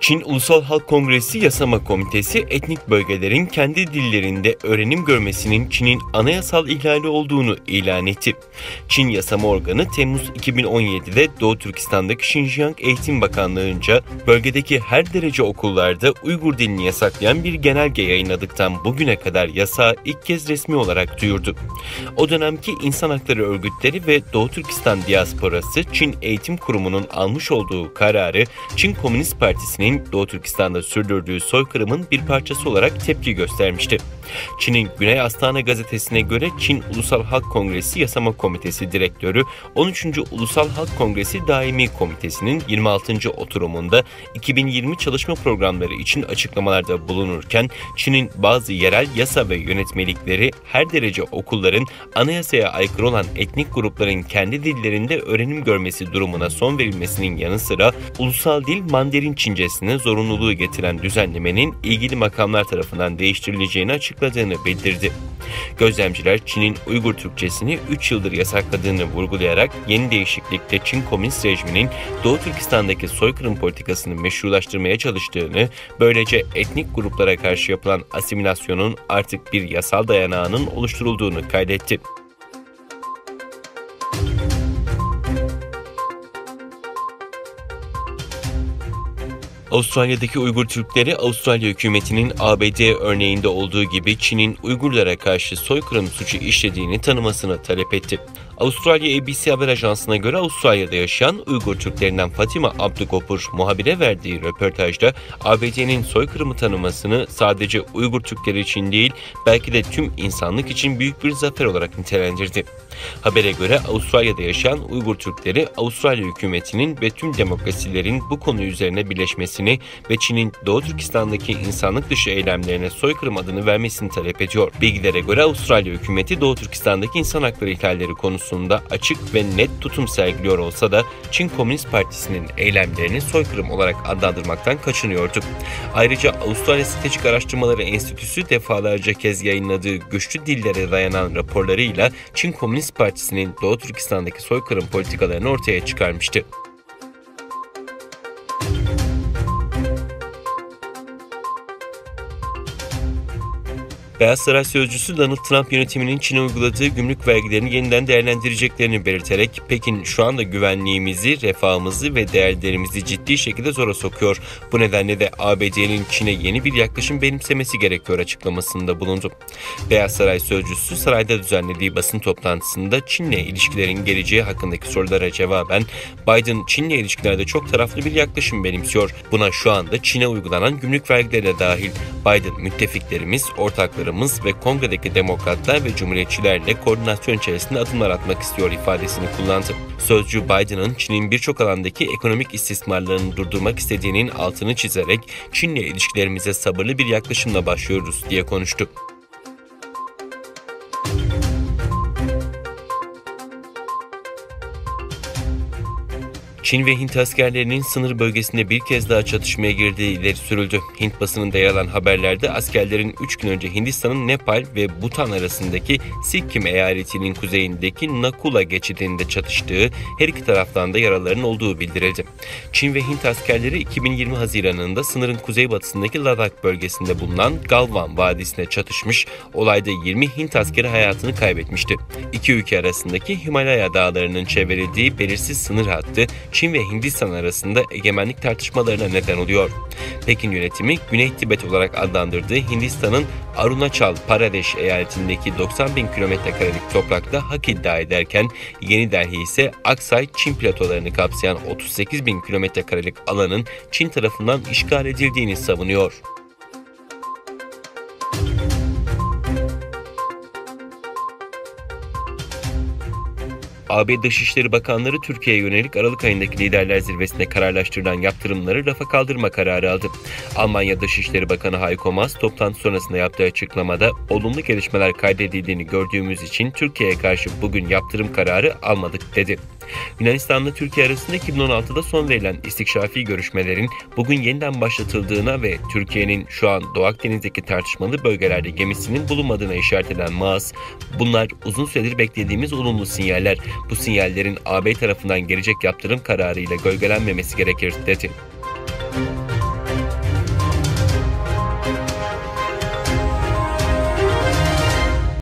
Çin Ulusal Halk Kongresi Yasama Komitesi, etnik bölgelerin kendi dillerinde öğrenim görmesinin Çin'in anayasal ihlali olduğunu ilan etti. Çin Yasama Organı Temmuz 2017'de Doğu Türkistan'daki Xinjiang Eğitim Bakanlığı'nca bölgedeki her derece okullarda Uygur dilini yasaklayan bir genelge yayınladıktan bugüne kadar yasağı ilk kez resmi olarak duyurdu. O dönemki insan hakları örgütleri ve Doğu Türkistan Diasporası, Çin Eğitim Kurumu'nun almış olduğu kararı Çin Komünist Partisi'nin Doğu Türkistan'da sürdürdüğü soykırımın bir parçası olarak tepki göstermişti. Çin'in Güney Astana gazetesine göre Çin Ulusal Halk Kongresi Yasama Komitesi Direktörü 13. Ulusal Halk Kongresi Daimi Komitesi'nin 26. oturumunda 2020 çalışma programları için açıklamalarda bulunurken Çin'in bazı yerel yasa ve yönetmelikleri her derece okulların anayasaya aykırı olan etnik grupların kendi dillerinde öğrenim görmesi durumuna son verilmesinin yanı sıra ulusal dil Mandarin Çincesine zorunluluğu getiren düzenlemenin ilgili makamlar tarafından değiştirileceğini açıkladığını bildirdi. Gözlemciler Çin'in Uygur Türkçesini 3 yıldır yasakladığını vurgulayarak yeni değişiklikte Çin Komünist rejiminin Doğu Türkistan'daki soykırım politikasını meşrulaştırmaya çalıştığını, böylece etnik gruplara karşı yapılan asimilasyonun artık bir yasal dayanağının oluşturulduğunu kaydetti. Avustralya'daki Uygur Türkleri, Avustralya hükümetinin ABD örneğinde olduğu gibi Çin'in Uygurlara karşı soykırım suçu işlediğini tanımasını talep etti. Avustralya ABC haber ajansına göre Avustralya'da yaşayan Uygur Türklerinden Fatima Abdugopur muhabire verdiği röportajda ABD'nin soykırımı tanımasını sadece Uygur Türkleri için değil belki de tüm insanlık için büyük bir zafer olarak nitelendirdi. Habere göre Avustralya'da yaşayan Uygur Türkleri, Avustralya hükümetinin ve tüm demokrasilerin bu konu üzerine birleşmesini ve Çin'in Doğu Türkistan'daki insanlık dışı eylemlerine soykırım adını vermesini talep ediyor. Bilgilere göre Avustralya hükümeti Doğu Türkistan'daki insan hakları ihlalleri konusunda açık ve net tutum sergiliyor olsa da Çin Komünist Partisi'nin eylemlerini soykırım olarak adlandırmaktan kaçınıyordu. Ayrıca Avustralya Stratejik Araştırmaları Enstitüsü defalarca kez yayınladığı güçlü dillere dayanan raporlarıyla Çin Komünist Partisi'nin Doğu Türkistan'daki soykırım politikalarını ortaya çıkarmıştı. Beyaz Saray Sözcüsü Donald Trump yönetiminin Çin'e uyguladığı gümrük vergilerini yeniden değerlendireceklerini belirterek Pekin şu anda güvenliğimizi, refahımızı ve değerlerimizi ciddi şekilde zora sokuyor. Bu nedenle de ABD'nin Çin'e yeni bir yaklaşım benimsemesi gerekiyor açıklamasında bulundu. Beyaz Saray Sözcüsü sarayda düzenlediği basın toplantısında Çin'le ilişkilerin geleceği hakkındaki sorulara cevaben Biden Çin'le ilişkilerde çok taraflı bir yaklaşım benimsiyor. Buna şu anda Çin'e uygulanan gümrük vergileri de dahil. Biden müttefiklerimiz, ortaklarımız ve kongredeki demokratlar ve cumhuriyetçilerle koordinasyon içerisinde adımlar atmak istiyor ifadesini kullandı. Sözcü Biden'ın Çin'in birçok alandaki ekonomik istismarlarını durdurmak istediğinin altını çizerek Çin'le ilişkilerimize sabırlı bir yaklaşımla başlıyoruz diye konuştu. Çin ve Hint askerlerinin sınır bölgesinde bir kez daha çatışmaya girdiği ileri sürüldü. Hint basınında yer alan haberlerde askerlerin 3 gün önce Hindistan'ın Nepal ve Bhutan arasındaki Sikkim eyaletinin kuzeyindeki Nakula geçidinde çatıştığı, her iki taraftan da yaraların olduğu bildirildi. Çin ve Hint askerleri 2020 Haziran'ında sınırın kuzeybatısındaki Ladakh bölgesinde bulunan Galwan Vadisi'ne çatışmış, olayda 20 Hint askeri hayatını kaybetmişti. İki ülke arasındaki Himalaya dağlarının çevrildiği belirsiz sınır hattı, Çin ve Hindistan arasında egemenlik tartışmalarına neden oluyor. Pekin yönetimi Güney Tibet olarak adlandırdığı Hindistan'ın Arunachal Pradesh eyaletindeki 90 bin kilometrekarelik toprakta hak iddia ederken Yeni Delhi ise Aksay Çin platolarını kapsayan 38 bin kilometrekarelik alanın Çin tarafından işgal edildiğini savunuyor. AB Dışişleri Bakanları Türkiye'ye yönelik Aralık ayındaki liderler zirvesinde kararlaştırılan yaptırımları rafa kaldırma kararı aldı. Almanya Dışişleri Bakanı Heiko Maas toplantı sonrasında yaptığı açıklamada olumlu gelişmeler kaydedildiğini gördüğümüz için Türkiye'ye karşı bugün yaptırım kararı almadık dedi. Yunanistan'la Türkiye arasında 2016'da son verilen istikşafi görüşmelerin bugün yeniden başlatıldığına ve Türkiye'nin şu an Doğu Akdeniz'deki tartışmalı bölgelerde gemisinin bulunmadığına işaret eden Maas, bunlar uzun süredir beklediğimiz olumlu sinyaller. Bu sinyallerin AB tarafından gelecek yaptırım kararıyla gölgelenmemesi gerekir dedi.